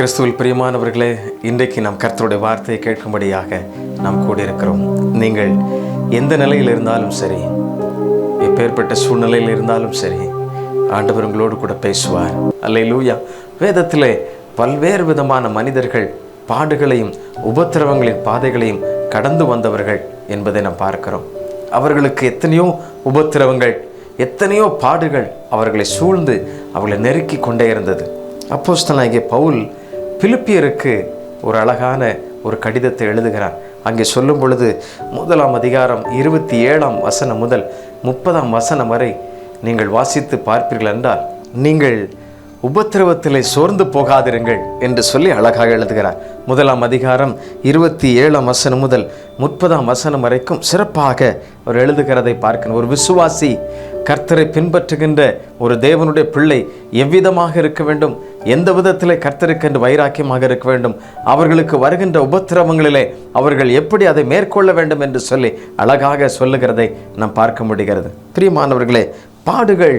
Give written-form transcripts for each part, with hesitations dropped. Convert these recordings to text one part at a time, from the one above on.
கிறிஸ்துவில் பிரியமானவர்களே, இன்றைக்கு நாம் கர்த்தருடைய வார்த்தையை கேட்கும்படியாக நாம் கூடியிருக்கிறோம். நீங்கள் எந்த நிலையில் இருந்தாலும் சரி, எப்பேற்பட்ட சூழ்நிலையில் இருந்தாலும் சரி, ஆண்டவர் உங்களோடு கூட பேசுவார். அல்லேலூயா. வேதத்திலே பல்வேறு விதமான மனிதர்கள் பாடுகளையும் உபத்திரவங்களின் பாதைகளையும் கடந்து வந்தவர்கள் என்பதை நாம் பார்க்கிறோம். அவர்களுக்கு எத்தனையோ உபத்திரவங்கள், எத்தனையோ பாடுகள் அவர்களை சூழ்ந்து அவர்களை நெருக்கி கொண்டே இருந்தது. அப்போஸ்தலனாகிய பவுல் பிலிப்பியருக்கு ஒரு அழகான ஒரு கடிதத்தை எழுதுகிறார். அங்கே சொல்லும் பொழுது 1 அதிகாரம் 27 வசனம் முதல் 30 வரை நீங்கள் வாசித்து பார்ப்பீர்கள் என்றால், நீங்கள் உபத்திரவத்திலே சோர்ந்து போகாதிருங்கள் என்று சொல்லி அழகாக எழுதுகிறார். 1 அதிகாரம் 27 வசனம் முதல் 30 வரைக்கும் சிறப்பாக அவர் எழுதுகிறதை பார்க்கணும். ஒரு விசுவாசி, கர்த்தரை பின்பற்றுகின்ற ஒரு தேவனுடைய பிள்ளை எவ்விதமாக இருக்க வேண்டும், எந்த விதத்திலே கர்த்தருக்கு என்று வைராக்கியமாக இருக்க வேண்டும், அவர்களுக்கு வருகின்ற உபத்திரவங்களிலே அவர்கள் எப்படி அதை மேற்கொள்ள வேண்டும் என்று சொல்லி அழகாக சொல்லுகிறதை நாம் பார்க்க முடிகிறது. பிரியமானவர்களே, பாடுகள்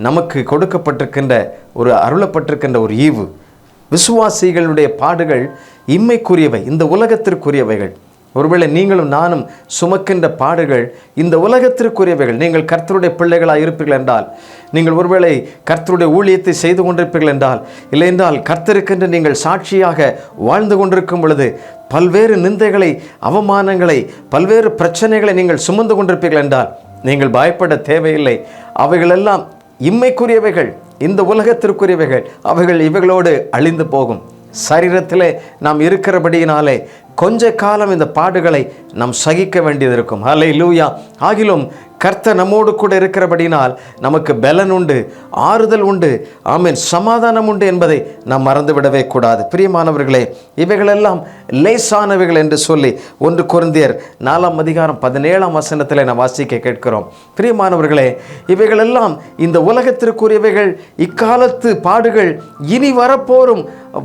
நமக்கு கொடுக்கப்பட்டிருக்கின்ற ஒரு அருளப்பட்டிருக்கின்ற ஒரு ஈவு. விசுவாசிகளுடைய பாடுகள் இம்மைக்குரியவை, இந்த உலகத்திற்குரியவைகள். ஒருவேளை நீங்களும் நானும் சுமக்கின்ற பாடுகள் இந்த உலகத்திற்குரியவைகள். நீங்கள் கர்த்தருடைய பிள்ளைகளாக இருப்பீர்கள் என்றால், நீங்கள் ஒருவேளை கர்த்தருடைய ஊழியத்தை செய்து கொண்டிருப்பீர்கள் என்றால், இல்லை என்றால் கர்த்தருக்கென்று நீங்கள் சாட்சியாக வாழ்ந்து கொண்டிருக்கும் பொழுது பல்வேறு நிந்தைகளை, அவமானங்களை, பல்வேறு பிரச்சனைகளை நீங்கள் சுமந்து கொண்டிருப்பீர்கள் என்றால் நீங்கள் பயப்பட தேவையில்லை. அவைகளெல்லாம் இம்மைக்குரியவைகள், இந்த உலகத்திற்குரியவைகள். இவைகளோடு அழிந்து போகும். சரீரத்திலே நாம் இருக்கிறபடியினாலே கொஞ்ச காலம் இந்த பாடுகளை நாம் சகிக்க வேண்டியது இருக்கும். அல்லேலூயா. ஆகிலும் கர்த்தர் நம்மோடு கூட இருக்கிறபடினால் நமக்கு பலன் உண்டு, ஆறுதல் உண்டு, ஆமென், சமாதானம் உண்டு என்பதை நாம் மறந்துவிடவே கூடாது. பிரியமானவர்களே, இவைகளெல்லாம் லேசானவைகள் என்று சொல்லி 1 கொரிந்தியர் 4 அதிகாரம் 17 வசனத்தில் நாம் வாசிக்க கேட்கிறோம். பிரியமானவர்களே, இவைகளெல்லாம் இந்த உலகத்திற்குரியவைகள், இக்காலத்து பாடுகள் இனி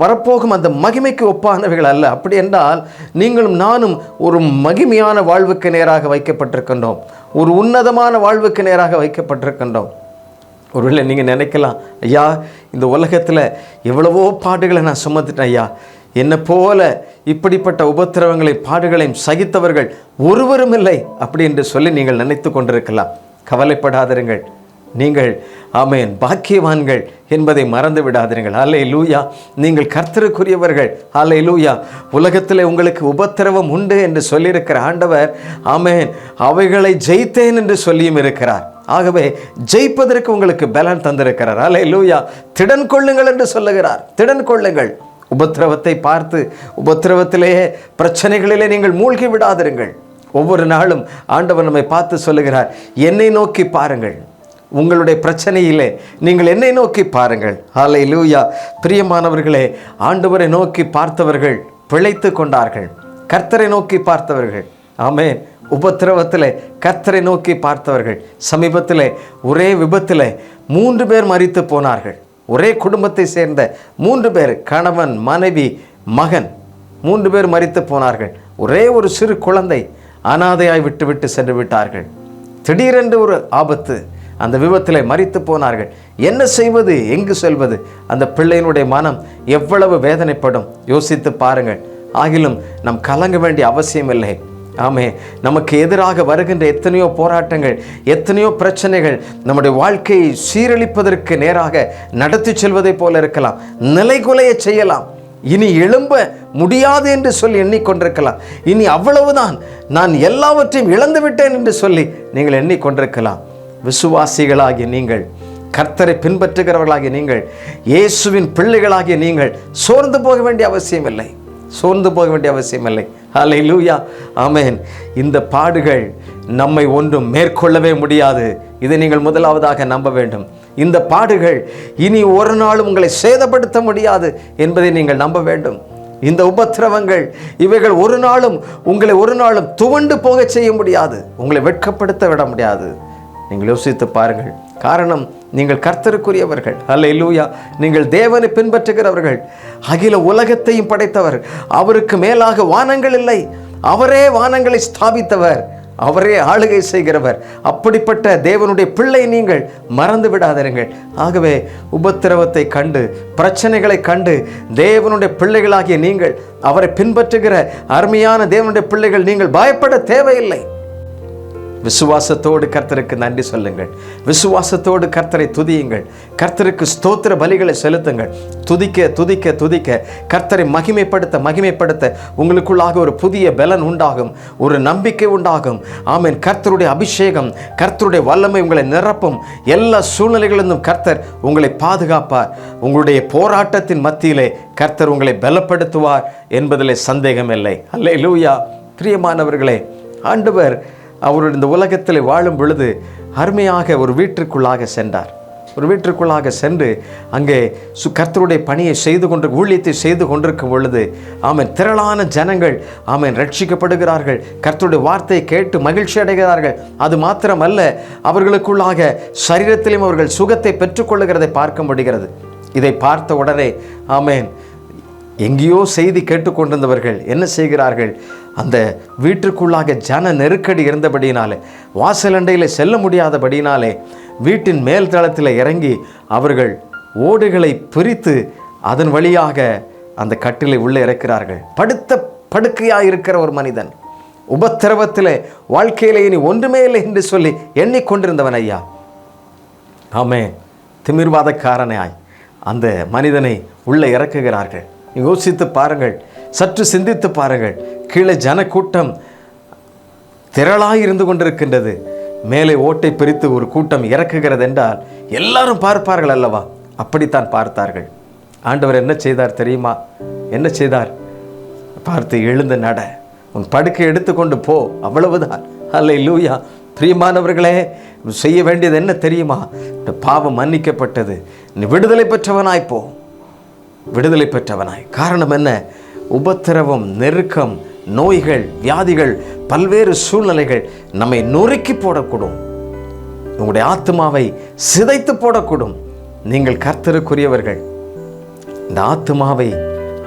வரப்போகும் அந்த மகிமைக்கு ஒப்பானவைகள் அல்ல. அப்படி என்றால் நீங்களும் நானும் ஒரு மகிமையான வாழ்வுக்கு நேராக வைக்கப்பட்டிருக்கின்றோம், ஒரு உன்னதமான வாழ்வுக்கு நேராக வைக்கப்பட்டிருக்கின்றோம். ஒருவேளை நீங்கள் நினைக்கலாம், ஐயா, இந்த உலகத்தில் எவ்வளவோ பாடுகளை நான் சுமந்துட்டேன் ஐயா, என்னை போல இப்படிப்பட்ட உபத்திரவங்களை பாடுகளையும் சகித்தவர்கள் ஒருவரும் இல்லை அப்படி என்று சொல்லி நீங்கள் நினைத்து கொண்டிருக்கலாம். கவலைப்படாதிருங்கள், நீங்கள் ஆமென் பாக்கியவான்கள் என்பதை மறந்து விடாதீர்கள். அல்லேலூயா. நீங்கள் கர்த்தருக்குரியவர்கள். அல்லேலூயா. உலகத்தில் உங்களுக்கு உபத்திரவம் உண்டு என்று சொல்லியிருக்கிற ஆண்டவர், ஆமென், அவைகளை ஜெயித்தேன் என்று சொல்லியும் இருக்கிறார். ஆகவே ஜெயிப்பதற்கு உங்களுக்கு பலன் தந்திருக்கிறார். அல்லேலூயா. திடன் கொள்ளுங்கள் என்று சொல்லுகிறார். திடன் கொள்ளுங்கள். உபத்திரவத்தை பார்த்து, உபத்திரவத்திலேயே, பிரச்சனைகளிலே நீங்கள் மூழ்கி விடாதிருங்கள். ஒவ்வொரு நாளும் ஆண்டவர் நம்மை பார்த்து சொல்லுகிறார், என்னை நோக்கி பாருங்கள், உங்களுடைய பிரச்சனையிலே நீங்கள் என்னை நோக்கி பாருங்கள். அல்லேலூயா. பிரியமானவர்களே, ஆண்டவரை நோக்கி பார்த்தவர்கள் பிழைத்து கொண்டார்கள். கர்த்தரை நோக்கி பார்த்தவர்கள், ஆமென், உபத்திரவத்திலே கர்த்தரை நோக்கி பார்த்தவர்கள். சமீபத்திலே ஒரே விபத்திலே 3 பேர் மரித்து போனார்கள். ஒரே குடும்பத்தை சேர்ந்த 3 பேர், கணவன், மனைவி, மகன், 3 பேர் மரித்து போனார்கள். ஒரே ஒரு சிறு குழந்தை அனாதையாய் விட்டு சென்று விட்டார்கள். திடீரென்று ஒரு ஆபத்து, அந்த விபத்தில் மரித்து போனார்கள். என்ன செய்வது, எங்கு செல்வது? அந்த பிள்ளையினுடைய மனம் எவ்வளவு வேதனைப்படும் யோசித்து பாருங்கள். ஆகிலும் நாம் கலங்க வேண்டிய அவசியம் இல்லை. ஆமே, நமக்கு எதிராக வருகின்ற எத்தனையோ போராட்டங்கள், எத்தனையோ பிரச்சனைகள் நம்முடைய வாழ்க்கையை சீரழிப்பதற்கு நேராக நடத்தி செல்வதை போல இருக்கலாம், நிலைகுலைய செய்யலாம். இனி எழும்ப முடியாது என்று சொல்லி எண்ணிக்கொண்டிருக்கலாம். இனி அவ்வளவுதான், நான் எல்லாவற்றையும் இழந்து விட்டேன் என்று சொல்லி நீங்கள் எண்ணிக்கொண்டிருக்கலாம். விசுவாசிகளாகிய நீங்கள், கர்த்தரை பின்பற்றுகிறவர்களாகிய நீங்கள், இயேசுவின் பிள்ளைகளாகிய நீங்கள் சோர்ந்து போக வேண்டிய அவசியம் இல்லை. சோர்ந்து போக வேண்டிய அவசியம் இல்லை. அல்லேலூயா. ஆமென். இந்த பாடுகள் நம்மை ஒன்றும் மேற்கொள்ளவே முடியாது. இதை நீங்கள் முதலாவதாக நம்ப வேண்டும். இந்த பாடுகள் இனி ஒரு நாளும் உங்களை சேதப்படுத்த முடியாது என்பதை நீங்கள் நம்ப வேண்டும். இந்த உபத்திரவங்கள் இவைகள் ஒரு நாளும் உங்களை துவண்டு போக செய்ய முடியாது, உங்களை வெட்கப்படுத்த விட முடியாது. நீங்கள் யோசித்து பாருங்கள். காரணம், நீங்கள் கர்த்தருக்குரியவர்கள். அல்லேலூயா. நீங்கள் தேவனை பின்பற்றுகிறவர்கள். அகில உலகத்தையும் படைத்தவர். அவருக்கு மேலாக வானங்கள் இல்லை. அவரே வானங்களை ஸ்தாபித்தவர். அவரே ஆளுகை செய்கிறவர். அப்படிப்பட்ட தேவனுடைய பிள்ளை நீங்கள் மறந்து விடாதீர்கள். ஆகவே உபத்திரவத்தை கண்டு, பிரச்சனைகளை கண்டு தேவனுடைய பிள்ளைகளாகிய நீங்கள், அவரை பின்பற்றுகிற அருமையான தேவனுடைய பிள்ளைகள், நீங்கள் பயப்பட தேவையில்லை. விசுவாசத்தோடு கர்த்தருக்கு நன்றி சொல்லுங்கள். விசுவாசத்தோடு கர்த்தரை துதியுங்கள். கர்த்தருக்கு ஸ்தோத்திர பலிகளை செலுத்துங்கள். துதிக்க துதிக்க துதிக்க கர்த்தரை மகிமைப்படுத்த உங்களுக்குள்ளாக ஒரு புதிய பலன் உண்டாகும், ஒரு நம்பிக்கை உண்டாகும். ஆமென். கர்த்தருடைய அபிஷேகம், கர்த்தருடைய வல்லமை உங்களை நிரப்பும். எல்லா சூழ்நிலைகளிலும் கர்த்தர் உங்களை பாதுகாப்பார். உங்களுடைய போராட்டத்தின் மத்தியிலே கர்த்தர் உங்களை பலப்படுத்துவார் என்பதிலே சந்தேகமில்லை. அல்லேலூயா. பிரியமானவர்களே, ஆண்டவர் அவருடைய இந்த உலகத்தில் வாழும் பொழுது அருமையாக ஒரு வீட்டிற்குள்ளாக சென்றார். ஒரு வீட்டிற்குள்ளாக சென்று அங்கே கர்த்தருடைய பணியை ஊழியத்தை செய்து கொண்டிருக்கும் பொழுது ஆமென், திரளான ஜனங்கள் ஆமென் ரட்சிக்கப்படுகிறார்கள். கர்த்தருடைய வார்த்தையை கேட்டு மகிழ்ச்சி அடைகிறார்கள். அது மாத்திரமல்ல, அவர்களுக்குள்ளாக சரீரத்திலும் அவர்கள் சுகத்தை பெற்றுக்கொள்ளுகிறதை பார்க்க முடிகிறது. இதை பார்த்த உடனே ஆமென், எங்கேயோ செய்தி கேட்டுக்கொண்டிருந்தவர்கள் என்ன செய்கிறார்கள், அந்த வீட்டிற்குள்ளாக ஜன நெருக்கடி இருந்தபடினாலே, வாசலண்டையில் செல்ல முடியாதபடினாலே வீட்டின் மேல் தளத்தில் இறங்கி அவர்கள் ஓடுகளை பிரித்து அதன் வழியாக அந்த கட்டிலை உள்ளே இறக்கிறார்கள். படுக்கையாக இருக்கிற ஒரு மனிதன், உபத்திரவத்தில் வாழ்க்கையிலே இனி ஒன்றுமே இல்லை என்று சொல்லி எண்ணிக்கொண்டிருந்தவன் ஐயா, ஆமே, திமிர்வாதக்காரனாய் அந்த மனிதனை உள்ளே இறக்குகிறார்கள். யோசித்து பாருங்கள், சற்று சிந்தித்து பாருங்கள். கீழே ஜனக்கூட்டம் திரளாய் இருந்து கொண்டிருக்கின்றது. மேலே ஓட்டை பிரித்து ஒரு கூட்டம் இறக்குகிறது என்றால் எல்லாரும் பார்ப்பார்கள் அல்லவா? அப்படித்தான் பார்த்தார்கள். ஆண்டவர் என்ன செய்தார் தெரியுமா? என்ன செய்தார்? பார்த்து, எழுந்து நட, உன் படுக்கை எடுத்துக்கொண்டு போ, அவ்வளவுதான். அல்லேலூயா. பிரியமானவர்களே, செய்ய வேண்டியது என்ன தெரியுமா? பாவம் மன்னிக்கப்பட்டது, நீ விடுதலை பெற்றவனாய் போ, விடுதலை பெற்றவனாய். காரணம் என்ன? உபத்திரவம், நெருக்கம், நோய்கள், வியாதிகள், பல்வேறு சூழ்நிலைகள் நம்மை நொறுக்கி போடக்கூடும். உங்களுடைய ஆத்மாவை சிதைத்து போடக்கூடும். நீங்கள் கர்த்தருக்குரியவர்கள். இந்த ஆத்மாவை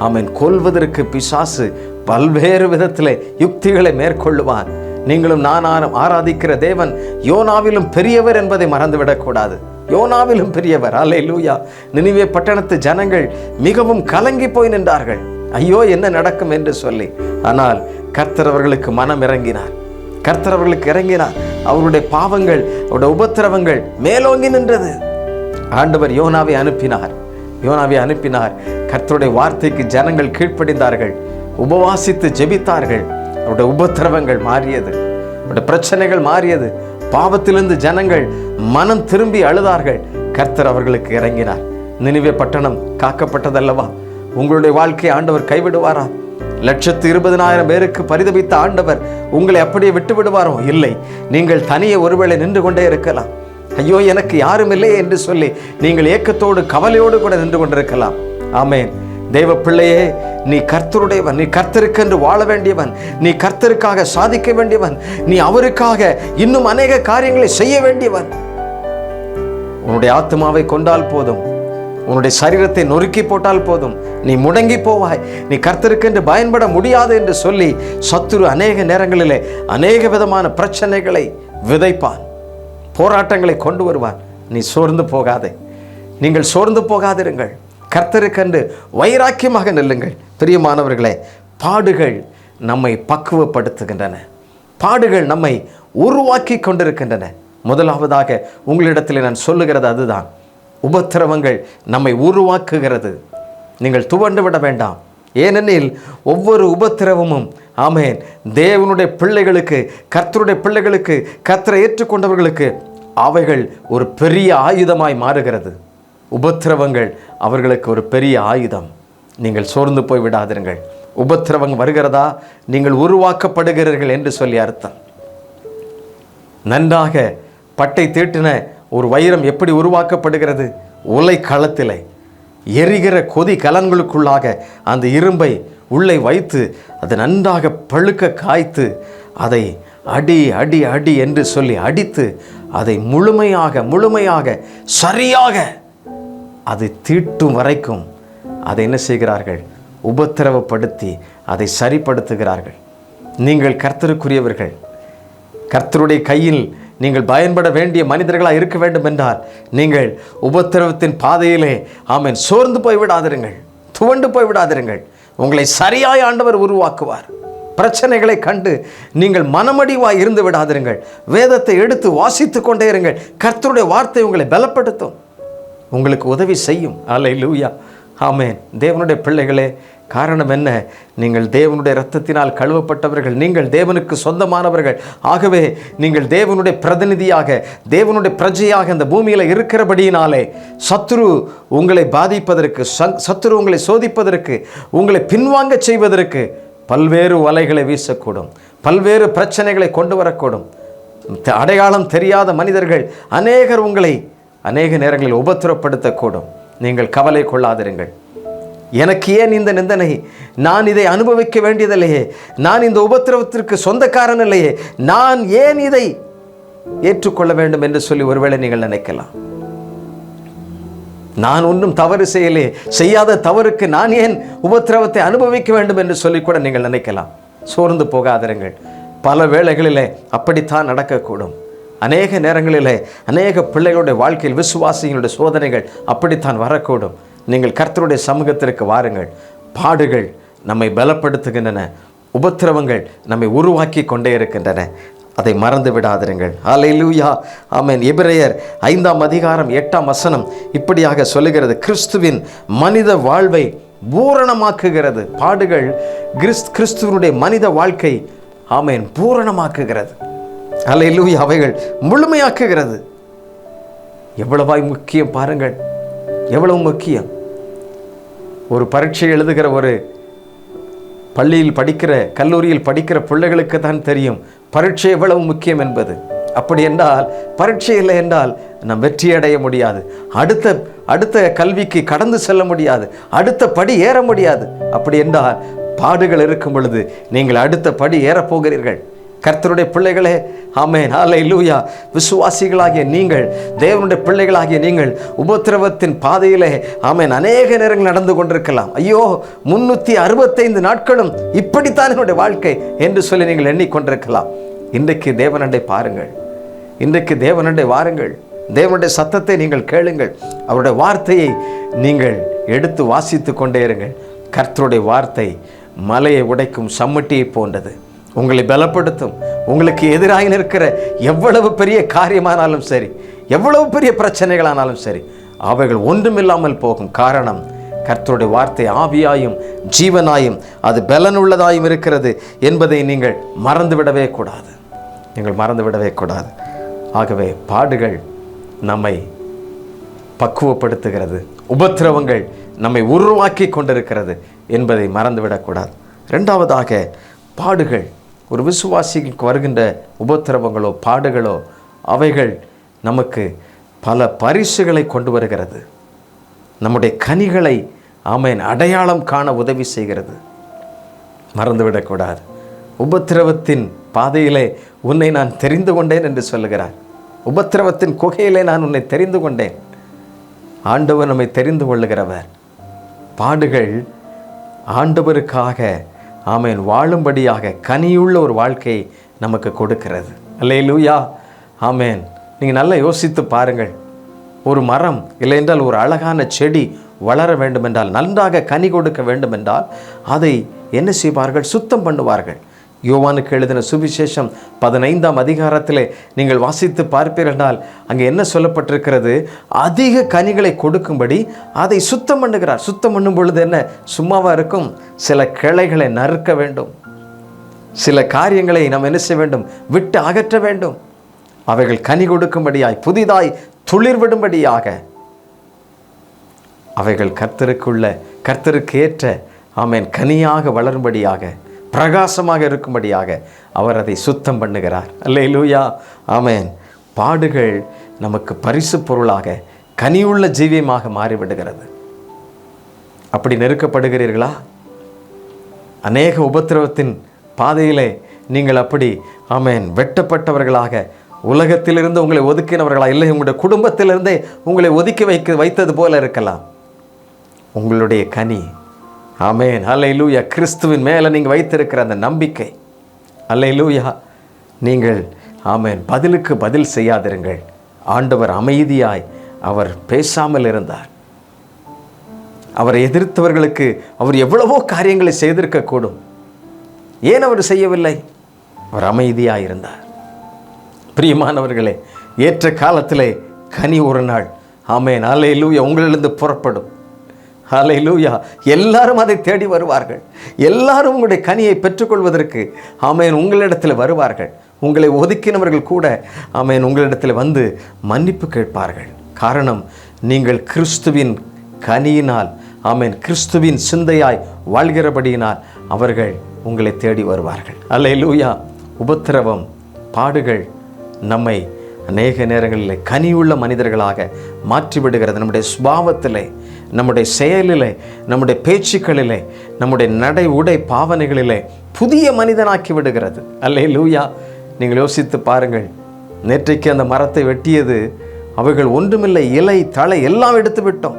ஆமென் கொல்வதற்கு பிசாசு பல்வேறு விதத்தில் யுக்திகளை மேற்கொள்ளுவான். நீங்களும் நானும் ஆராதிக்கிற தேவன் யோனாவிலும் பெரியவர் என்பதை மறந்துவிடக்கூடாது. யோனாவிலும் பெரியவர். அல்லேலூயா. நினிவே பட்டணத்து ஜனங்கள் மிகவும் கலங்கி போய் நின்றார்கள், ஐயோ என்ன நடக்கும் என்று சொல்லி. ஆனால் கர்த்தர் அவர்களுக்கு மனம் இறங்கினார். கர்த்தர் அவர்களுக்கு இறங்கினார். அவருடைய பாவங்கள், அவருடைய உபத்திரவங்கள் மேலோங்கி நின்றது. ஆண்டவர் யோனாவை அனுப்பினார். கர்த்தருடைய வார்த்தைக்கு ஜனங்கள் கீழ்ப்படிந்தார்கள், உபவாசித்து ஜெபித்தார்கள். அவருடைய உபத்திரவங்கள் மாறியது, அவருடைய பிரச்சனைகள் மாறியது. பாவத்திலிருந்து ஜனங்கள் மனம் திரும்பி அழுதார்கள். கர்த்தர் அவர்களுக்கு இறங்கினார். நினிவே பட்டணம் காக்கப்பட்டதல்லவா? உங்களுடைய வாழ்க்கையை ஆண்டவர் கைவிடுவாரா? 120,000 பேருக்கு பரிதபித்த ஆண்டவர் உங்களை அப்படியே விட்டு விடுவாரோ? இல்லை. நீங்கள் தனியே ஒருவேளை நின்று கொண்டே இருக்கலாம். ஐயோ எனக்கு யாரும் இல்லை என்று சொல்லி நீங்கள் ஏக்கத்தோடு கவலையோடு கூட நின்று கொண்டிருக்கலாம். ஆமென். தேவ பிள்ளையே, நீ கர்த்தருடையவன், நீ கர்த்தருக்கென்று வாழ வேண்டியவன், நீ கர்த்தருக்காக சாதிக்க வேண்டியவன், நீ அவருக்காக இன்னும் அநேக காரியங்களை செய்ய வேண்டியவன். உன்னுடைய ஆத்மாவை கொண்டால் போதும், உன்னுடைய சரீரத்தை நொறுக்கி போட்டால் போதும், நீ முடங்கி போவாய். நீ கர்த்தருக்கென்று பயன்பட முடியாது என்று சொல்லி சத்துரு அநேக நேரங்களிலே அநேக விதமான பிரச்சனைகளை விதைப்பான், போராட்டங்களை கொண்டு வருவான். நீ சோர்ந்து போகாதே, நீங்கள் சோர்ந்து போகாதிருங்கள். கர்த்தருக்கென்று வைராக்கியமாக நில்லுங்கள். பிரியமானவர்களே, பாடுகள் நம்மை பக்குவப்படுத்துகின்றன, பாடுகள் நம்மை உருவாக்கி கொண்டிருக்கின்றன. முதலாவதாக உங்களிடத்தில் நான் சொல்லுகிறது அதுதான், உபத்திரவங்கள் நம்மை உருவாக்குகிறது. நீங்கள் துவண்டு விட வேண்டாம். ஏனெனில் ஒவ்வொரு உபத்திரவமும் ஆமென் தேவனுடைய பிள்ளைகளுக்கு, கர்த்தருடைய பிள்ளைகளுக்கு, கர்த்தரை ஏற்றுக்கொண்டவர்களுக்கு அவைகள் ஒரு பெரிய ஆயுதமாய் மாறுகிறது. உபத்திரவங்கள் அவர்களுக்கு ஒரு பெரிய ஆயுதம். நீங்கள் சோர்ந்து போய் விடாதிருங்கள். உபத்திரவம் வருகிறதா, நீங்கள் உருவாக்கப்படுகிறீர்கள் என்று சொல்லி அர்த்தம். நன்றாக பட்டை தீட்டின ஒரு வைரம் எப்படி உருவாக்கப்படுகிறது? உலை களத்திலே எரிகிற கொதி கலன்களுக்குள்ளாக அந்த இரும்பை உள்ளே வைத்து அதை நன்றாக பழுக்க காய்த்து அதை அடி அடி அடி என்று சொல்லி அடித்து அதை முழுமையாக சரியாக அது தீட்டும் வரைக்கும் அதை என்ன செய்கிறார்கள்? உபத்திரவப்படுத்தி அதை சரிப்படுத்துகிறார்கள். நீங்கள் கர்த்தருக்குரியவர்கள். கர்த்தருடைய கையில் நீங்கள் பயன்பட வேண்டிய மனிதர்களாக இருக்க வேண்டும் என்றால் நீங்கள் உபத்திரவத்தின் பாதையிலே ஆமென் சோர்ந்து போய்விடாதிருங்கள், துவண்டு போய்விடாதிருங்கள். உங்களை சரியாய் ஆண்டவர் உருவாக்குவார். பிரச்சனைகளை கண்டு நீங்கள் மனமடிவாய் இருந்து விடாதிருங்கள். வேதத்தை எடுத்து வாசித்து கொண்டே இருங்கள். கர்த்தருடைய வார்த்தை உங்களை பலப்படுத்தும், உங்களுக்கு உதவி செய்யும். அல்லேலூயா, ஆமென். தேவனுடைய பிள்ளைகளே, காரணம் என்ன? நீங்கள் தேவனுடைய இரத்தத்தினால் கழுவப்பட்டவர்கள், நீங்கள் தேவனுக்கு சொந்தமானவர்கள். ஆகவே நீங்கள் தேவனுடைய பிரதிநிதியாக, தேவனுடைய பிரஜையாக இந்த பூமியில் இருக்கிறபடியினாலே சத்துரு உங்களை பாதிப்பதற்கு, சத்துரு உங்களை சோதிப்பதற்கு, உங்களை பின்வாங்க செய்வதற்கு பல்வேறு வலைகளை வீசக்கூடும், பல்வேறு பிரச்சனைகளை கொண்டு வரக்கூடும். அடையாளம் தெரியாத மனிதர்கள் அநேகர் உங்களை அநேக நேரங்களில் உபத்திரப்படுத்தக்கூடும். நீங்கள் கவலை கொள்ளாதிருங்கள். எனக்கு ஏன் இந்த நிந்தனை? நான் இதை அனுபவிக்க வேண்டியதில்லையே, நான் இந்த உபத்திரவத்திற்கு சொந்தக்காரன் இல்லையே, நான் ஏன் இதை ஏற்றுக்கொள்ள வேண்டும் என்று சொல்லி ஒருவேளை நீங்கள் நினைக்கலாம். நான் ஒன்றும் தவறு செய்யாத தவறுக்கு நான் ஏன் உபத்திரவத்தை அனுபவிக்க வேண்டும் என்று சொல்லி கூட நீங்கள் நினைக்கலாம். சோர்ந்து போகாதிருங்கள். பல வேளைகளிலே அப்படித்தான் நடக்கக்கூடும். அநேக நேரங்களிலே அநேக பிள்ளைகளுடைய வாழ்க்கையில் விசுவாசிகளுடைய சோதனைகள் அப்படித்தான் வரக்கூடும். நீங்கள் கர்த்தருடைய சமூகத்திற்கு வாருங்கள். பாடுகள் நம்மை பலப்படுத்துகின்றன, உபத்திரவங்கள் நம்மை உருவாக்கி கொண்டே இருக்கின்றன. அதை மறந்து விடாதிருங்கள். அல்லேலூயா, ஆமென். எபிரேயர் 5:8 இப்படியாக சொல்லுகிறது, கிறிஸ்துவின் மனித வாழ்வை பூரணமாக்குகிறது. பாடுகள் கிறிஸ்துவனுடைய மனித வாழ்க்கை ஆமென் பூரணமாக்குகிறது. அல்லேலூயா, அவைகள் முழுமையாக்குகிறது. எவ்வளவாய் முக்கியம் பாருங்கள், எவ்வளவு முக்கியம். ஒரு பரீட்சை எழுதுகிற ஒரு பள்ளியில் படிக்கிற, கல்லூரியில் படிக்கிற பிள்ளைகளுக்கு தான் தெரியும் பரீட்சை எவ்வளவு முக்கியம் என்பது. அப்படி என்றால் பரீட்சை இல்லை என்றால் நாம் வெற்றி அடைய முடியாது, அடுத்த கல்விக்கு கடந்து செல்ல முடியாது, அடுத்த படி ஏற முடியாது. அப்படி என்றால் பாடுகள் இருக்கும் பொழுது நீங்கள் அடுத்த படி ஏறப்போகிறீர்கள். கர்த்தருடைய பிள்ளைகளே, ஆமென், அல்லேலூயா. விசுவாசிகளாகிய நீங்கள், தேவனுடைய பிள்ளைகளாகிய நீங்கள் உபத்திரவத்தின் பாதையிலே ஆமென் அநேக நேரங்கள் நடந்து கொண்டிருக்கலாம். ஐயோ, 365 நாட்களும் இப்படித்தான் என்னுடைய வாழ்க்கை என்று சொல்லி நீங்கள் எண்ணிக்கொண்டிருக்கலாம். இன்றைக்கு தேவனண்டை பாருங்கள், இன்றைக்கு தேவனண்டை வாருங்கள். தேவனுடைய சத்தத்தை நீங்கள் கேளுங்கள். அவருடைய வார்த்தையை நீங்கள் எடுத்து வாசித்து கொண்டே இருங்கள். கர்த்தருடைய வார்த்தை மலையை உடைக்கும் சம்மட்டியை போன்றது, உங்களை பலப்படுத்தும். உங்களுக்கு எதிராக இருக்கிற எவ்வளவு பெரிய காரியமானாலும் சரி, எவ்வளவு பெரிய பிரச்சனைகளானாலும் சரி, அவைகள் ஒன்றுமில்லாமல் போகும். காரணம், கர்த்தருடைய வார்த்தை ஆவியாயும் ஜீவனாயும் அது பலனுள்ளதாயும் இருக்கிறது என்பதை நீங்கள் மறந்துவிடவே கூடாது. நீங்கள் மறந்துவிடவே கூடாது. ஆகவே பாடுகள் நம்மை பக்குவப்படுத்துகிறது, உபத்திரவங்கள் நம்மை உருவாக்கி கொண்டிருக்கிறது என்பதை மறந்துவிடக்கூடாது. இரண்டாவதாக, பாடுகள் ஒரு விசுவாசிக்கு வருகின்ற உபத்திரவங்களோ பாடுகளோ அவைகள் நமக்கு பல பரிசுகளை கொண்டு வருகிறது. நம்முடைய கனிகளை ஆமென் அடையாளம் காண உதவி செய்கிறது. மறந்துவிடக்கூடாது. உபத்திரவத்தின் பாதையிலே உன்னை நான் தெரிந்து கொண்டேன் என்று சொல்லுகிறார். உபத்திரவத்தின் குகையிலே நான் உன்னை தெரிந்து கொண்டேன். ஆண்டவர் நம்மை தெரிந்து கொள்ளுகிறவர். பாடுகள் ஆண்டவருக்காக ஆமென் வாழும்படியாக கனியுள்ள ஒரு வாழ்க்கையை நமக்கு கொடுக்கிறது. அல்லேலூயா, ஆமென். நீங்கள் நல்லா யோசித்து பாருங்கள். ஒரு மரம் இல்லை என்றால் ஒரு அழகான செடி வளர வேண்டுமென்றால், நன்றாக கனி கொடுக்க வேண்டுமென்றால் அதை என்ன செய்வார்கள்? சுத்தம் பண்ணுவார்கள். யோவானுக்கு எழுதின சுவிசேஷம் 15 நீங்கள் வாசித்து பார்ப்பீர்கள் என்றால் அங்கே என்ன சொல்லப்பட்டிருக்கிறது? அதிக கனிகளை கொடுக்கும்படி அதை சுத்தம் பண்ணுகிறார். சுத்தம் பண்ணும் பொழுது என்ன சும்மாவா இருக்கும்? சில கிளைகளை நறுக்க வேண்டும், சில காரியங்களை நாம் என்ன செய்ய வேண்டும்? விட்டு அகற்ற வேண்டும். அவைகள் கனி கொடுக்கும்படியாய், புதிதாய் துளிர்விடும்படியாக, அவைகள் கர்த்தருக்கு ஏற்ற ஆமென் கனியாக வளரும்படியாக, பிரகாசமாக இருக்கும்படியாக அவர் அதை சுத்தம் பண்ணுகிறார். அல்லேலூயா, ஆமென். பாடுகள் நமக்கு பரிசு பொருளாக கனியுள்ள ஜீவியமாக மாறிவிடுகிறது. அப்படி நெருக்கப்படுகிறீர்களா? அநேக உபத்திரவத்தின் பாதையிலே நீங்கள் அப்படி ஆமென் வெட்டப்பட்டவர்களாக, உலகத்திலிருந்து உங்களை ஒதுக்கினவர்களா, இல்லை உங்களுடைய குடும்பத்திலிருந்தே உங்களை ஒதுக்கி வைத்தது போல இருக்கலாம். உங்களுடைய கனி ஆமென் அல்லேலூயா கிறிஸ்துவின் மேலே நீங்கள் வைத்திருக்கிற அந்த நம்பிக்கை, அல்லேலூயா, நீங்கள் ஆமென், பதிலுக்கு பதில் செய்யாதிருங்கள். ஆண்டவர் அமைதியாய் அவர் பேசாமல் இருந்தார். அவரை எதிர்த்தவர்களுக்கு அவர் எவ்வளவோ காரியங்களை செய்திருக்கக்கூடும். ஏன் அவர் செய்யவில்லை? அவர் அமைதியாய் இருந்தார். பிரியமானவர்களே, ஏற்ற காலத்திலே கனி ஒரு நாள், ஆமென், அல்லேலூயா, உங்களிலிருந்து புறப்படும். அல்லேலூயா. எல்லாரும் அதை தேடி வருவார்கள். எல்லாரும் உங்களுடைய கனியை பெற்றுக்கொள்வதற்கு, ஆமென், உங்களிடத்தில் வருவார்கள். உங்களை ஒதுக்கினவர்கள் கூட, ஆமென், உங்களிடத்தில் வந்து மன்னிப்பு கேட்பார்கள். காரணம், நீங்கள் கிறிஸ்துவின் கனியினால், ஆமென், கிறிஸ்துவின் சிந்தையாய் வாழ்கிறபடியினால் அவர்கள் உங்களை தேடி வருவார்கள். அல்லேலூயா. உபத்திரவம், பாடுகள் நம்மை அநேக நேரங்களில் கனியுள்ள மனிதர்களாக மாற்றிவிடுகிறது. நம்முடைய சுபாவத்திலே, நம்முடைய செயலிலே, நம்முடைய பேச்சுக்களிலே, நம்முடைய நடை உடை பாவனைகளிலே புதிய மனிதனாக்கி விடுகிறது. அல்லேலூயா. நீங்கள் யோசித்து பாருங்கள். நேற்றைக்கு அந்த மரத்தை வெட்டியது அவைகள் ஒன்றுமில்லை, இலை தலை எல்லாம் எடுத்து விட்டோம்,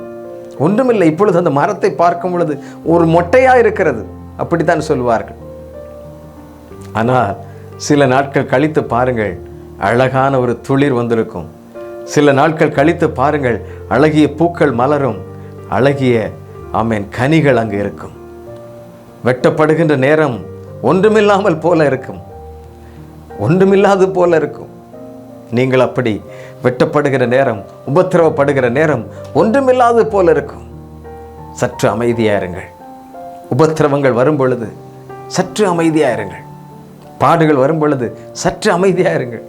ஒன்றுமில்லை. இப்பொழுது அந்த மரத்தை பார்க்கும் பொழுது ஒரு மொட்டையாக இருக்கிறது, அப்படித்தான் சொல்வார்கள். ஆனால் சில நாட்கள் கழித்து பாருங்கள், அழகான ஒரு துளிர் வந்திருக்கும். சில நாட்கள் கழித்து பாருங்கள், அழகிய பூக்கள் மலரும், அழகிய, ஆமென், கனிகள் அங்கு இருக்கும். வெட்டப்படுகின்ற நேரம் ஒன்றுமில்லாமல் போல இருக்கும், ஒன்றுமில்லாது போல இருக்கும். நீங்கள் அப்படி வெட்டப்படுகிற நேரம், உபத்திரவப்படுகிற நேரம் ஒன்றுமில்லாது போல இருக்கும். சற்று அமைதியாயிருங்கள். உபத்திரவங்கள் வரும் பொழுது சற்று அமைதியாயிருங்கள். பாடுகள் வரும் பொழுது சற்று அமைதியாயிருங்கள்.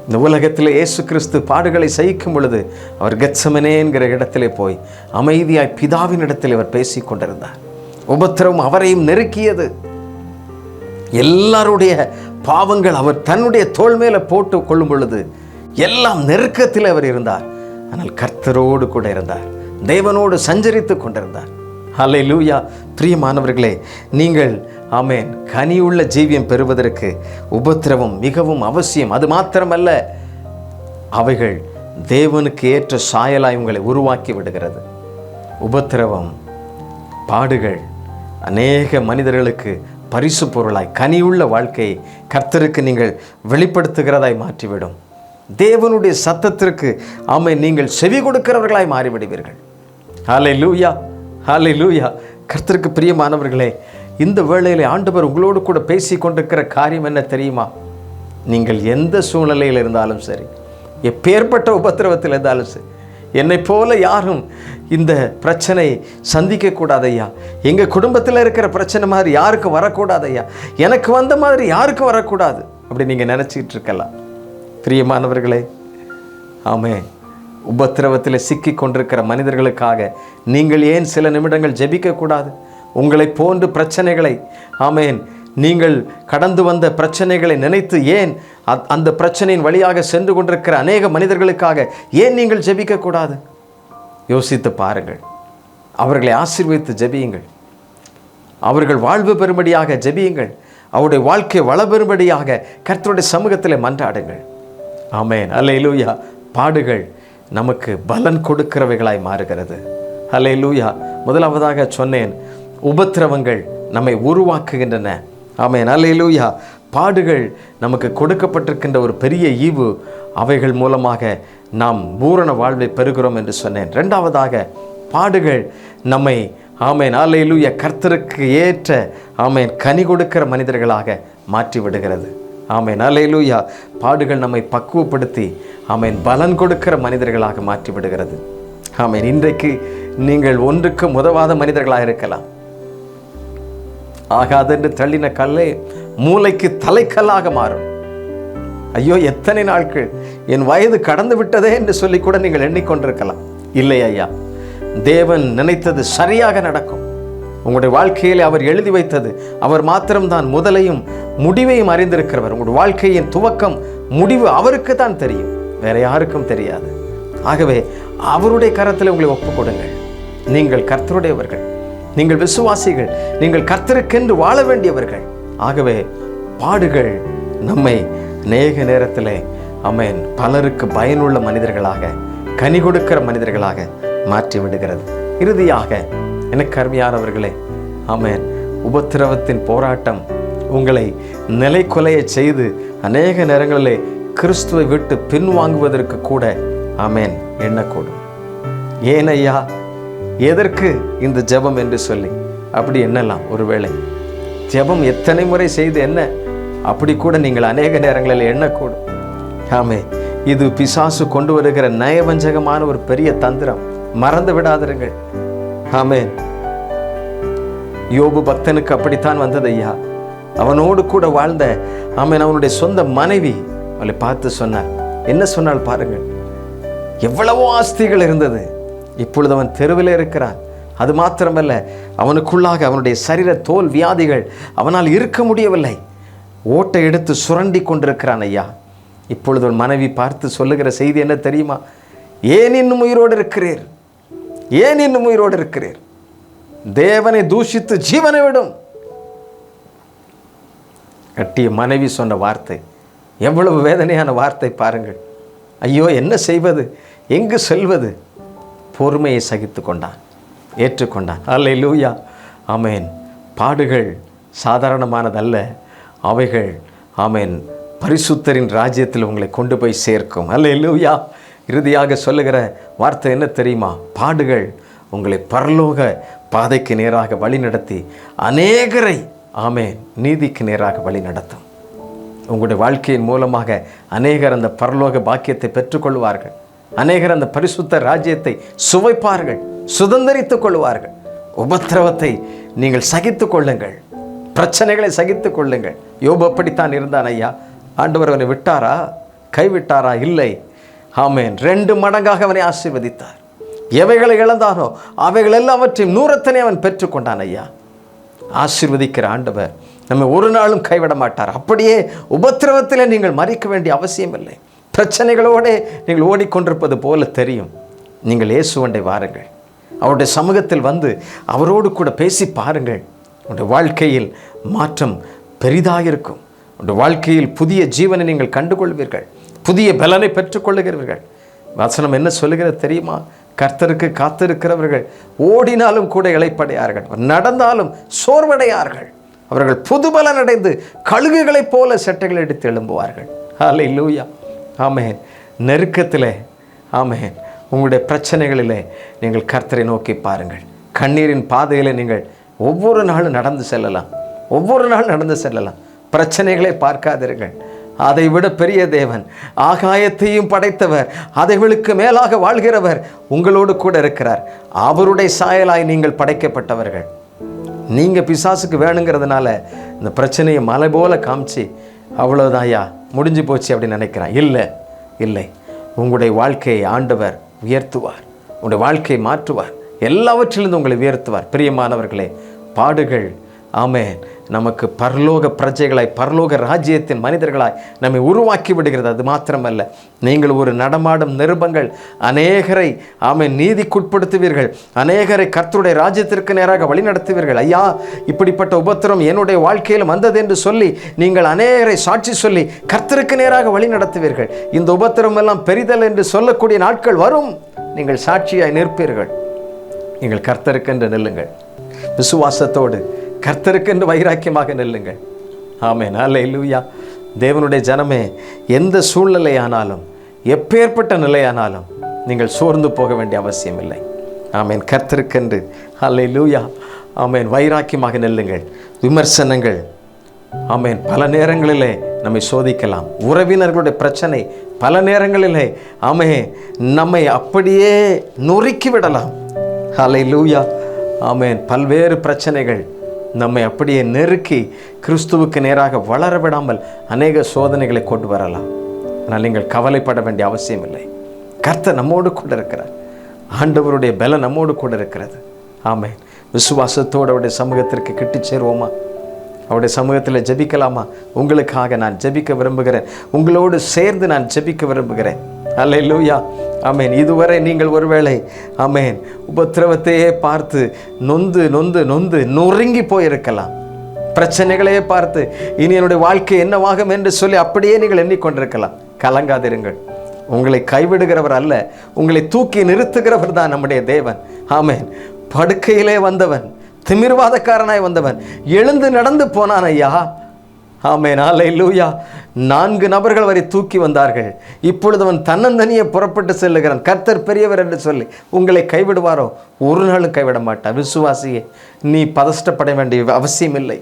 இந்த உலகத்தில் இயேசு கிறிஸ்து பாடுகளை சகிக்கும் பொழுது அவர் கெத்செமனே என்கிற இடத்திலே போய் அமைதியாய் பிதாவின் இடத்தில் அவர் பேசி கொண்டிருந்தார். உபத்திரவம் அவரையும் நெருக்கியது. எல்லாருடைய பாவங்கள் அவர் தன்னுடைய தோள் மேலே போட்டு கொள்ளும் பொழுது எல்லாம் நெருக்கத்தில் அவர் இருந்தார். ஆனால் கர்த்தரோடு கூட இருந்தார், தேவனோடு சஞ்சரித்து கொண்டிருந்தார். அல்லேலூயா. பிரியமானவர்களே, நீங்கள், ஆமென், கனியுள்ள ஜீவியம் பெறுவதற்கு உபத்திரவம் மிகவும் அவசியம். அது மாத்திரமல்ல, அவைகள் தேவனுக்கு ஏற்ற சாயலாய் உங்களை உருவாக்கி விடுகிறது. உபத்திரவம், பாடுகள் அநேக மனிதர்களுக்கு பரிசு பொருளாய் கனியுள்ள வாழ்க்கையை கர்த்தருக்கு நீங்கள் வெளிப்படுத்துகிறதாய் மாற்றிவிடும். தேவனுடைய சத்தத்திற்கு, ஆமென், நீங்கள் செவி கொடுக்கிறவர்களாய் மாறிவிடுவீர்கள். ஹல்லேலூயா, ஹல்லேலூயா. கர்த்தருக்கு பிரியமானவர்களே, இந்த வேளையிலே ஆண்டவர் உங்களோடு கூட பேசி கொண்டிருக்கிற காரியம் என்ன தெரியுமா? நீங்கள் எந்த சூழ்நிலையில் இருந்தாலும் சரி, எப்பேற்பட்ட உபத்திரவத்தில் இருந்தாலும் சரி, என்னை போல யாரும் இந்த பிரச்சனை சந்திக்கக்கூடாதையா, எங்கள் குடும்பத்தில் இருக்கிற பிரச்சனை மாதிரி யாருக்கு வரக்கூடாதையா, எனக்கு வந்த மாதிரி யாருக்கு வரக்கூடாது அப்படி நீங்கள் நினச்சிக்கிட்டு இருக்கலாம். பிரியமானவர்களே, ஆமென், உபத்திரவத்தில் சிக்கி கொண்டிருக்கிற மனிதர்களுக்காக நீங்கள் ஏன் சில நிமிடங்கள் ஜெபிக்கக்கூடாது? உங்களை போன்று பிரச்சனைகளை, ஆமென், நீங்கள் கடந்து வந்த பிரச்சனைகளை நினைத்து ஏன் அந்த பிரச்சனையின் வழியாக சென்று கொண்டிருக்கிற அநேக மனிதர்களுக்காக ஏன் நீங்கள் ஜெபிக்கக்கூடாது? யோசித்து பாருங்கள். அவர்களை ஆசீர்வதித்து ஜெபியுங்கள். அவர்கள் வாழ்வு பெறும்படியாக ஜெபியுங்கள். அவருடைய வாழ்க்கை வள பெறும்படியாக கர்த்தருடைய சமூகத்தில் மன்றாடுங்கள். ஆமென், அல்லேலூயா. பாடுகள் நமக்கு பலன் கொடுக்கிறவைகளாய் மாறுகிறது. அல்லேலூயா. முதலாவதாக சொன்னேன், உபத்திரவங்கள் நம்மை உருவாக்குகின்றன. ஆமென், அல்லேலூயா. பாடுகள் நமக்கு கொடுக்கப்பட்டிருக்கின்ற ஒரு பெரிய ஈவு. அவைகள் மூலமாக நாம் பூரண வாழ்வை பெறுகிறோம் என்று சொன்னேன். இரண்டாவதாக, பாடுகள் நம்மை, ஆமென், அல்லேலூயா, கர்த்தருக்கு ஏற்ற, ஆமென், கனி கொடுக்கிற மனிதர்களாக மாற்றி விடுகிறது. ஆமென், அல்லேலூயா. பாடுகள் நம்மை பக்குவப்படுத்தி, ஆமென், பலன் கொடுக்கிற மனிதர்களாக மாற்றி விடுகிறது. ஆமென். இன்றைக்கு நீங்கள் ஒன்றுக்கும் உதவாத மனிதர்களாக இருக்கலாம். ஆகாதென்று தள்ளின கல்லே மூளைக்கு தலைக்கல்லாக மாறும். ஐயோ, எத்தனை நாட்கள், என் வயது கடந்து விட்டதே என்று சொல்லி கூட நீங்கள் எண்ணிக்கொண்டிருக்கலாம். இல்லை ஐயா, தேவன் நினைத்தது சரியாக நடக்கும். உங்களுடைய வாழ்க்கையில் அவர் எழுதி வைத்தது, அவர் மாத்திரம்தான் முதலையும் முடிவையும் அறிந்திருக்கிறவர். உங்களுடைய வாழ்க்கையின் துவக்கம் முடிவு அவருக்கு தான் தெரியும், வேற யாருக்கும் தெரியாது. ஆகவே அவருடைய கரத்தில் உங்களை ஒப்புக் கொடுங்கள். நீங்கள் கர்த்தருடையவர்கள், நீங்கள் விசுவாசிகள், நீங்கள் கர்த்தருக்கென்று வாழ வேண்டியவர்கள். ஆகவே பாடுகள் நம்மை அநேக நேரத்தில், ஆமென், பலருக்கு பயனுள்ள மனிதர்களாக, கனி கொடுக்கிற மனிதர்களாக மாற்றி விடுகிறது. இறுதியாக, எனக்கு அருமையானவர்களே, ஆமென், உபத்திரவத்தின் போராட்டம் உங்களை நிலைக்குலைய செய்து அநேக நேரங்களிலே கிறிஸ்துவை விட்டு பின்வாங்குவதற்கு கூட ஆமேன் எண்ணக்கூடும். ஏன் ஐயா, எதற்கு இந்த ஜெபம் என்று சொல்லி அப்படி எண்ணலாம். ஒருவேளை ஜெபம் எத்தனை முறை செய்து என்ன, அப்படி கூட நீங்கள் அநேக நேரங்களில் எண்ணக்கூடும். ஆமே, இது பிசாசு கொண்டு வருகிற நயவஞ்சகமான ஒரு பெரிய தந்திரம். மறந்து விடாதிருங்கள். ஆமேன். யோபு பக்தனுக்கு அப்படித்தான் வந்தது ஐயா. அவனோடு கூட வாழ்ந்த ஆமேன் அவனுடைய சொந்த மனைவி அவளை பார்த்து சொன்னார். என்ன சொன்னால் பாருங்கள், எவ்வளவோ ஆஸ்திகள் இருந்தது, இப்பொழுது அவன் தெருவில் இருக்கிறான். அது மாத்திரமல்ல, அவனுக்குள்ளாக அவனுடைய சரீர தோல் வியாதிகள், அவனால் இருக்க முடியவில்லை, ஓட்டை எடுத்து சுரண்டி கொண்டிருக்கிறான் ஐயா. இப்பொழுது ஒரு மனைவி பார்த்து சொல்லுகிற செய்தி என்ன தெரியுமா? ஏன் இன்னும் உயிரோடு இருக்கிறீர்? ஏன் இன்னும் உயிரோடு இருக்கிறீர்? தேவனை தூஷித்து ஜீவனை விடும். கட்டிய மனைவி சொன்ன வார்த்தை எவ்வளவு வேதனையான வார்த்தை பாருங்கள். ஐயோ, என்ன செய்வது, எங்கு செல்வது? பொறுமையை சகித்து கொண்டான், ஏற்றுக்கொண்டான். அல்லேலூயா, ஆமேன். பாடுகள் சாதாரணமானதல்ல, அவைகள் ஆமேன் பரிசுத்தரின் ராஜ்யத்தில் உங்களை கொண்டு போய் சேர்க்கும். அல்லேலூயா. இறுதியாக சொல்லுகிற வார்த்தை என்ன தெரியுமா? பாடுகள் உங்களை பரலோக பாதைக்கு நேராக வழி நடத்தி அநேகரை ஆமேன் நீதிக்கு நேராக வழி நடத்தும். உங்களுடைய வாழ்க்கையின் மூலமாக அநேகர் அந்த பரலோக பாக்கியத்தை பெற்றுக்கொள்வார்கள். அநேகர் அந்த பரிசுத்த ராஜ்யத்தை சுவைப்பார்கள், சுதந்திரித்துக் கொள்வார்கள். உபத்திரவத்தை நீங்கள் சகித்து கொள்ளுங்கள், பிரச்சனைகளை சகித்து கொள்ளுங்கள். யோபு அப்படித்தான் இருந்தான் ஐயா. ஆண்டவர் அவனை விட்டாரா, கைவிட்டாரா? இல்லை. ஆமேன். 2 மடங்காக அவனை ஆசீர்வதித்தார். எவைகளை இழந்தானோ அவைகள் எல்லாவற்றையும் 100 அவன் பெற்றுக்கொண்டான் ஐயா. ஆசீர்வதிக்கிற ஆண்டவர் நம்ம ஒரு நாளும் கைவிட மாட்டார். அப்படியே உபத்திரவத்தில் நீங்கள் மறிக்க வேண்டிய அவசியம் இல்லை. பிரச்சனைகளோடு நீங்கள் ஓடிக்கொண்டிருப்பது போல தெரியும். நீங்கள் இயேசுவண்டை வாருங்கள், அவருடைய சமூகத்தில் வந்து அவரோடு கூட பேசி பாருங்கள். உங்களுடைய வாழ்க்கையில் மாற்றம் பெரிதாக இருக்கும். உங்களுடைய வாழ்க்கையில் புதிய ஜீவனை நீங்கள் கண்டுகொள்வீர்கள், புதிய பலனை பெற்றுக்கொள்ளுகிறீர்கள். வசனம் என்ன சொல்லுகிறது தெரியுமா? கர்த்தருக்கு காத்திருக்கிறவர்கள் ஓடினாலும் கூட இளைப்படையார்கள், நடந்தாலும் சோர்வடையார்கள். அவர்கள் புதுபலன் அடைந்து கழுகுகளைப் போல செட்டைகள் எடுத்து எழும்புவார்கள். அல்லேலூயா, ஆமேன். நெருக்கத்திலே ஆமேன் உங்களுடைய பிரச்சனைகளிலே நீங்கள் கர்த்தரை நோக்கி பாருங்கள். கண்ணீரின் பாதையிலே நீங்கள் ஒவ்வொரு நாளும் நடந்து செல்லலாம், ஒவ்வொரு நாள் நடந்து செல்லலாம். பிரச்சனைகளை பார்க்காதீர்கள். அதை விட பெரிய தேவன், ஆகாயத்தையும் படைத்தவர், அதைகளுக்கு மேலாக வாழ்கிறவர் உங்களோடு கூட இருக்கிறார். அவருடைய சாயலாய் நீங்கள் படைக்கப்பட்டவர்கள். நீங்கள் பிசாசுக்கு வேணுங்கிறதுனால இந்த பிரச்சனையை மலை போல காமிச்சு அவ்வளோதாயா முடிஞ்சு போச்சு அப்படின்னு நினைக்கிறான். இல்லை இல்லை, உங்களுடைய வாழ்க்கையை ஆண்டவர் உயர்த்துவார், உங்களுடைய வாழ்க்கையை மாற்றுவார், எல்லாவற்றிலிருந்து உங்களை உயர்த்துவார். பிரியமானவர்களே, பாடுகள் ஆமேன் நமக்கு பரலோக பிரஜைகளாய், பரலோக ராஜ்யத்தின் மனிதர்களாய் நம்மை உருவாக்கி விடுகிறது. அது மாத்திரமல்ல, நீங்கள் ஒரு நடமாடும் நிருபங்கள். அநேகரை ஆமேன் நீதிக்குட்படுத்துவீர்கள், அநேகரை கர்த்தருடைய ராஜ்யத்திற்கு நேராக வழி நடத்துவீர்கள். ஐயா, இப்படிப்பட்ட உபத்திரம் என்னுடைய வாழ்க்கையில் வந்தது என்று சொல்லி நீங்கள் அநேகரை சாட்சி சொல்லி கர்த்தருக்கு நேராக வழி நடத்துவீர்கள். இந்த உபத்திரம் எல்லாம் பெரிதல் என்று சொல்லக்கூடிய நாட்கள் வரும். நீங்கள் சாட்சியாய் நிற்பீர்கள். நீங்கள் கர்த்தருக்கென்று நில்லுங்கள், விசுவாசத்தோடு கர்த்தருக்கென்று வைராக்கியமாக நில்லுங்கள். ஆமேன். அல்லேலூயா. தேவனுடைய ஜனமே, எந்த சூழ்நிலையானாலும், எப்பேற்பட்ட நிலையானாலும் நீங்கள் சோர்ந்து போக வேண்டிய அவசியம் இல்லை. ஆமேன். கர்த்தருக்கென்று அல்லேலூயா ஆமேன் வைராக்கியமாக நில்லுங்கள். விமர்சனங்கள் ஆமேன் பல நேரங்களிலே நம்மை சோதிக்கலாம். உறவினர்களுடைய பிரச்சனை பல நேரங்களிலே ஆமேன் நம்மை அப்படியே நொறுக்கி விடலாம். அல்லேலூயா ஆமேன். பல்வேறு பிரச்சனைகள் நம்மை அப்படியே நெருக்கி கிறிஸ்துவுக்கு நேராக வளர விடாமல் அநேக சோதனைகளை கொண்டு வரலாம். ஆனால் நீங்கள் கவலைப்பட வேண்டிய அவசியம் இல்லை. கர்த்தர் நம்மோடு கூட இருக்கிறார். ஆண்டவருடைய பலம் நம்மோடு கூட இருக்கிறது. ஆமேன். விசுவாசத்தோடு அவருடைய சமூகத்திற்கு கிட்டி சேருவோமா? அவருடைய சமூகத்தில் ஜெபிக்கலாமா? உங்களுக்காக நான் ஜெபிக்க விரும்புகிறேன், உங்களோடு சேர்ந்து நான் ஜெபிக்க விரும்புகிறேன். அல்லேலூயா ஆமேன். இதுவரை நீங்கள் ஒருவேளை ஆமேன் உபத்திரவத்தையே பார்த்து நொந்து நொந்து நொந்து நொறுங்கி போயிருக்கலாம். பிரச்சனைகளையே பார்த்து இனி என்னுடைய வாழ்க்கை என்னவாகும் என்று சொல்லி அப்படியே நீங்கள் எண்ணிக்கொண்டிருக்கலாம். கலங்காதிருங்கள். உங்களை கைவிடுகிறவர் அல்ல, உங்களை தூக்கி நிறுத்துகிறவர் தான் நம்முடைய தேவன். ஆமேன். படுக்கையிலே வந்தவன், திமிர்வாதக்காரனாய் வந்தவன் எழுந்து நடந்து போனான் ஐயா. ஆமென், அல்லேலூயா. 4 நபர்கள் வரை தூக்கி வந்தார்கள். இப்பொழுது அவன் தன்னந்தனியே புறப்பட்டு செல்லுகிறான். கர்த்தர் பெரியவர் என்று சொல்லி உங்களை கைவிடுவாரோ? ஒரு நாளும் கைவிட மாட்டார். விசுவாசியே, நீ பதஷ்டப்பட வேண்டிய அவசியம் இல்லை,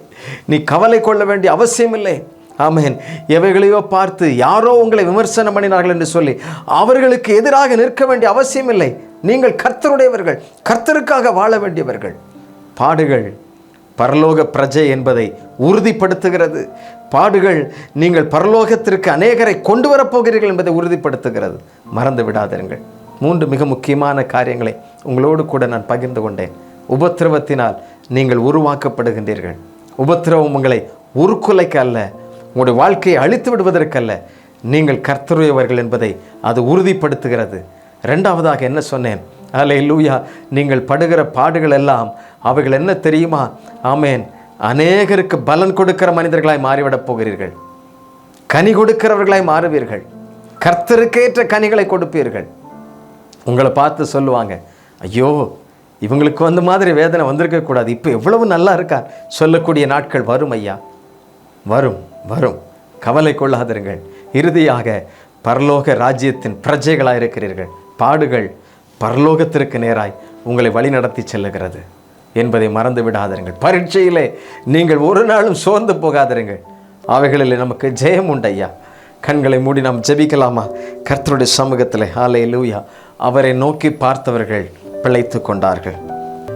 நீ கவலை கொள்ள வேண்டிய அவசியம் இல்லை. ஆமென். எவைகளையோ பார்த்து யாரோ உங்களை விமர்சனம் பண்ணினார்கள் என்று சொல்லி அவர்களுக்கு எதிராக நிற்க வேண்டிய அவசியம் இல்லை. நீங்கள் கர்த்தருடையவர்கள், கர்த்தருக்காக வாழ வேண்டியவர்கள். பாடுகள் பரலோக பிரஜை என்பதை உறுதிப்படுத்துகிறது. பாடுகள் நீங்கள் பரலோகத்திற்கு அநேகரை கொண்டு வரப்போகிறீர்கள் என்பதை உறுதிப்படுத்துகிறது. மறந்து விடாதீர்கள். 3 மிக முக்கியமான காரியங்களை உங்களோடு கூட நான் பகிர்ந்து கொண்டேன். உபத்திரவத்தினால் நீங்கள் உருவாக்கப்படுகின்றீர்கள். உபத்திரவம் உங்களை உருக்குலைக்க அல்ல, உங்களுடைய வாழ்க்கையை அழித்து விடுவதற்கல்ல, நீங்கள் கர்த்தருடையவர்கள் என்பதை அது உறுதிப்படுத்துகிறது. 2வதாக என்ன சொன்னேன்? அல்லேலூயா. நீங்கள் படுகிற பாடுகள் எல்லாம் அவைகள் என்ன தெரியுமா? ஆமென். அநேகருக்கு பலன் கொடுக்கிற மனிதர்களாய் மாறிவிடப் போகிறீர்கள். கனி கொடுக்கிறவர்களாய் மாறுவீர்கள். கர்த்தருக்கேற்ற கனிகளை கொடுப்பீர்கள். உங்களை பார்த்து சொல்லுவாங்க, ஐயோ இவங்களுக்கு வந்த மாதிரி வேதனை வந்திருக்கக்கூடாது, இப்போ எவ்வளவு நல்லா இருக்கார் சொல்லக்கூடிய நாட்கள் வரும் ஐயா, வரும் வரும். கவலை கொள்ளாதிருங்கள். இறுதியாக பரலோக ராஜ்யத்தின் பிரஜைகளாக இருக்கிறீர்கள். பாடுகள் பரலோகத்திற்கு நேராய் உங்களை வழிநடத்தி செல்லுகிறது என்பதை மறந்து விடாதிருங்கள். பரீட்சையிலே நீங்கள் ஒரு நாளும் சோர்ந்து போகாதிருங்கள். அவைகளில் நமக்கு ஜெயம் உண்டு ஐயா. கண்களை மூடி நாம் ஜெபிக்கலாமா? கர்த்தருடைய சமூகத்தில் ஹல்லேலூயா. அவரை நோக்கி பார்த்தவர்கள் பிழைத்து கொண்டார்கள்.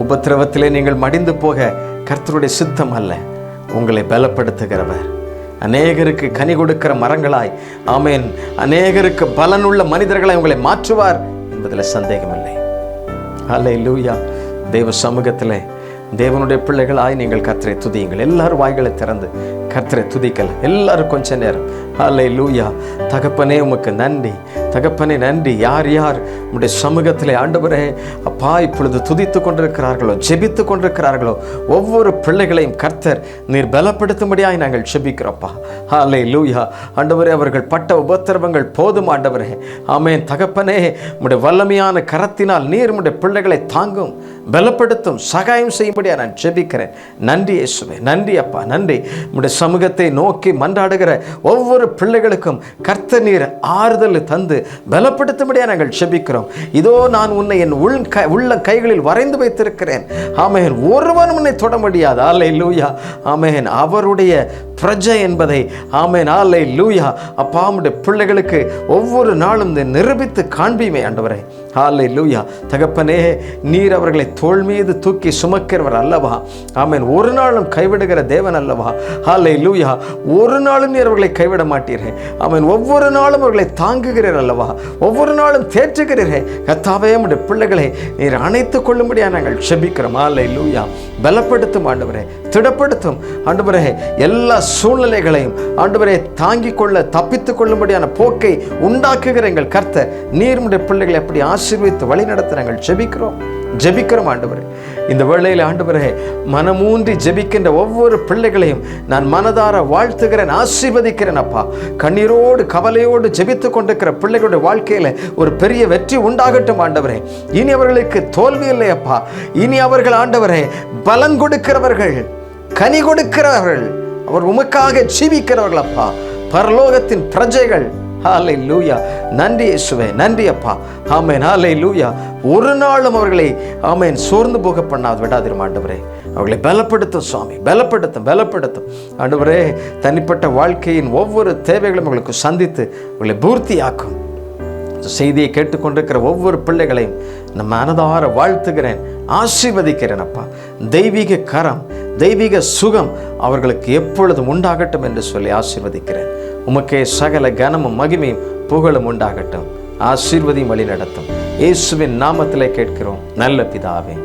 உபத்திரவத்திலே நீங்கள் மடிந்து போக கர்த்தருடைய சித்தம் அல்ல, உங்களை பலப்படுத்துகிறவர். அநேகருக்கு கனி கொடுக்கிற மரங்களாய், ஆமென், அநேகருக்கு பலனுள்ள மனிதர்களாய் உங்களை மாற்றுவார் என்பதில் சந்தேகமில்லை. ஹல்லேலூயா. தேவ சமூகத்தில் தேவனுடைய பிள்ளைகளாய் நீங்கள் கர்த்தரை துதியுங்கள். எல்லாரும் வாய்களை திறந்து கர்த்தரை துதிக்கலாம். எல்லாரும் கொஞ்ச நேரம் ஹல்லேலூயா. தகப்பனே உமக்கு நன்றி, தகப்பனே நன்றி. யார் யார் உம்முடைய சமூகத்திலே ஆண்டவரே அப்பா இப்பொழுது துதித்து கொண்டிருக்கிறார்களோ, ஜெபித்து கொண்டிருக்கிறார்களோ, ஒவ்வொரு பிள்ளைகளையும் கர்த்தர் நீர் பலப்படுத்தும்படியாய் நாங்கள் ஜெபிக்கிறோப்பா. ஹல்லேலூயா. ஆண்டவரே அவர்கள் பட்ட உபத்திரவங்கள் போதும் ஆண்டவரே. ஆமென். தகப்பனே உம்முடைய வல்லமையான கரத்தினால் நீர் உம்முடைய பிள்ளைகளை தாங்கும், பலப்படுத்தும், சகாயம் செய்யும்படியா நான் ஜெபிக்கிறேன். நன்றி இயேசுவே, நன்றி அப்பா, நன்றி. உம்முடைய சமூகத்தை நோக்கி மன்றாடுகிற ஒவ்வொரு பிள்ளைகளுக்கும் கர்த்தர் நீர் ஆறுதல் தந்து பலப்படுத்தும்படியா நாங்கள் ஜெபிக்கிறோம். இதோ நான் உன்னை என் உள்ள கைகளில் வரைந்து வைத்திருக்கிறேன். ஆமென். ஒருவன் உன்னை தொட முடியாது. அல்லேலூயா. ஆமென். அவருடைய பிரஜை என்பதை ஆமென். அல்லேலூயா. அப்பா உம்முடைய பிள்ளைகளுக்கு ஒவ்வொரு நாளும் நிரூபித்து காண்பியுமே ஆண்டவரே. அல்லேலூயா. தகப்பனே நீர் அவர்களை தோள் மீது தூக்கி சுமக்கிறவர் அல்லவா? ஆமென். ஒரு நாளும் கைவிடுகிற தேவன் அல்லவா? அல்லேலூயா. ஒரு நாளும் நீர் அவர்களை கைவிட மாட்டீரே. ஆமென். ஒவ்வொரு நாளும் அவர்களை தாங்குகிறீர் அல்லவா? ஒவ்வொரு நாளும் தேற்றுகிறீரே. கர்த்தாவே உம்முடைய பிள்ளைகளை நீர் அணைத்துக் கொள்ளும்படியா நாங்கள் ஜெபிக்கிறோம். அல்லேலூயா. பலப்படுத்தும் ஆண்டவரே, திடப்படுத்தும் ஆண்டவரே. எல்லா சூழ்நிலைகளையும் ஆண்டவரே தாங்கிக் கொள்ள, தப்பித்துக் கொள்ளும்படியான போக்கை உண்டாக்குகிற எங்கள் கர்த்தர் நீர் உம்முடைய பிள்ளைகளை அப்படி ஆசீர்வதித்து வழி நடத்த நாங்கள் ஜெபிக்கிறோம் ஆண்டவரே. இந்த வேளையில் ஆண்டவரே மனமூன்றி ஜெபிக்கின்ற ஒவ்வொரு பிள்ளைகளையும் நான் மனதார வாழ்த்துகிறேன், ஆசீர்வதிக்கிறேன் அப்பா. கண்ணீரோடு கவலையோடு ஜெபித்துக் கொண்டிருக்கிற பிள்ளைகளுடைய வாழ்க்கையில ஒரு பெரிய வெற்றி உண்டாகட்டும் ஆண்டவரே. இனி அவர்களுக்கு தோல்வி இல்லை அப்பா. இனி அவர்கள் ஆண்டவரே பலன் கொடுக்கிறவர்கள், கனி கொடுக்கிறவர்கள், அவர் உமக்காக ஜீவிக்கிறவர்கள் அப்பா. பரலோகத்தின் பிரஜைகள். ஹல்லேலூயா. நன்றி இயேசுவே, நன்றி அப்பா. ஆமென். ஹல்லேலூயா. ஒரு நாளும் அவர்களை ஆமென் சோர்ந்து போக பண்ணாது விடாதிரும் ஆண்டவரே. அவர்களை பலப்படுத்தும் சுவாமி, பலப்படுத்தும் ஆண்டவரே. தனிப்பட்ட வாழ்க்கையின் ஒவ்வொரு தேவைகளும் அவர்களுக்கு சந்தித்து அவர்களை பூர்த்தியாக்கும். செய்தியை கேட்டுக்கொண்டிருக்கிற ஒவ்வொரு பிள்ளைகளையும் நம்ம மனதார வாழ்த்துகிறேன், ஆசீர்வதிக்கிறேன் அப்பா. தெய்வீக கரம், தெய்வீக சுகம் அவர்களுக்கு எப்பொழுதும் உண்டாகட்டும் என்று சொல்லி ஆசீர்வதிக்கிறேன். உமக்கே சகல கனமும் மகிமையும் புகழும் உண்டாகட்டும். ஆசீர்வதியும் வழி நடத்தும். இயேசுவின் நாமத்திலே கேட்கிறோம் நல்ல பிதாவே.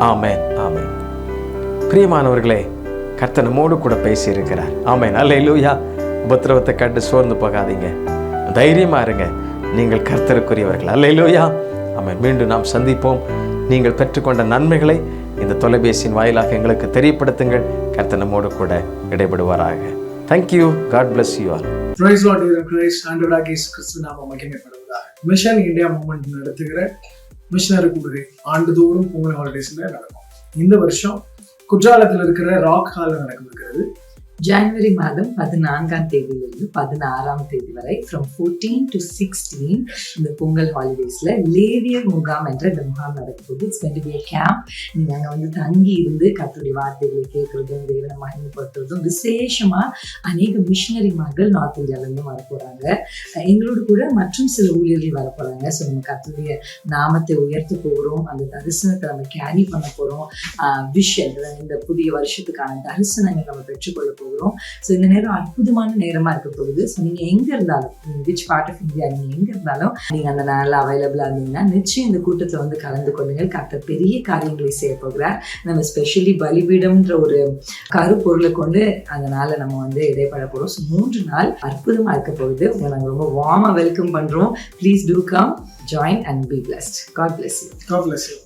ஆமென், ஆமென். பிரியமானவர்களே, கர்த்தர் நம்மோடு கூட பேசியிருக்கிறார். ஆமென். அல்லேலூயா. உபத்திரவத்தை கண்டு சோர்ந்து போகாதீங்க, தைரியமா இருங்க. நீங்கள் கர்த்தருக்குரியவர்கள். அல்லேலூயா. ஆமென். மீண்டும் நாம் சந்திப்போம். நீங்கள் பெற்றுக்கொண்ட நன்மைகளை இந்த தொலைபேசியின் வாயிலாக எங்களுக்கு தெரியப்படுத்துங்கள். கர்த்தர் நம்மோடு கூட இடைபடுவாராக. Thank you. God bless you all. Praise Lord, dear Christ. ஆண்டவராகிய இயேசு கிறிஸ்து நாமம் மகிமைப்படுவதாக. மிஷன் இந்தியா மூவ்மெண்ட் நடத்துகிற மிஷனரி கூடுகை ஆண்டுதோறும் பொங்கல் ஹாலிடேஸ்ல நடக்கும். இந்த வருஷம் குற்றாலத்தில் இருக்கிற ராக் ஹால்ல நடக்கிறது. ஜனவரி மாதம் 14ஆம் தேதியிலிருந்து 16ஆம் தேதி வரை from 14 to 16 இந்த பொங்கல் ஹாலிடேஸ்ல லேவியர் முகாம் என்ற இந்த முகாம் நடக்குது. It's going to be a camp. நீங்க அங்க வந்து தங்கி இருந்து கர்த்தருடைய வார்த்தைகளை கேட்கறதும் தேவனை மகிமைப்படுத்துறதும், விசேஷமா அநேக மிஷனரிமார்கள் நார்த் இந்தியால இருந்து வர போறாங்க. எங்களோடு கூட மற்றும் சில ஊழியர்கள் வர போறாங்க. ஸோ நம்ம கர்த்தருடைய நாமத்தை உயர்த்த போகிறோம். அந்த தரிசனத்தை நம்ம கேரி பண்ண போறோம். விஷன் இந்த புதிய வருஷத்துக்கான தரிசனங்கள் நம்ம பெற்றுக்கொள்ள போகிறோம். ஸோ இந்த நேரம் அற்புதமான நேரமா இருக்க போகுது. ஸோ நீங்க எங்க இருந்தாலும், விச் பார்ட் ஆஃப் இந்தியா நீங்க எங்க இருந்தாலும், நீங்க அந்த நாளில் அவைலபிளா இருந்தீங்கன்னா நிச்சயம் இந்த கூட்டத்தில் வந்து கலந்து கொள்ளுங்கள். கர்த்தர் பெரிய காரியங்களை செய்ய போகிறார். நம்ம ஸ்பெஷலி பலிபீடம்ன்ற ஒரு கருப்பொருளை கொண்டு அதனால நம்ம வந்து இடைப்பட போறோம். ஸோ 3 நாள் அற்புதமா இருக்க போகுது. உங்களை நாங்கள் ரொம்ப வார்மா வெல்கம் பண்றோம். Please do come, join and be blessed. God bless you. God bless you.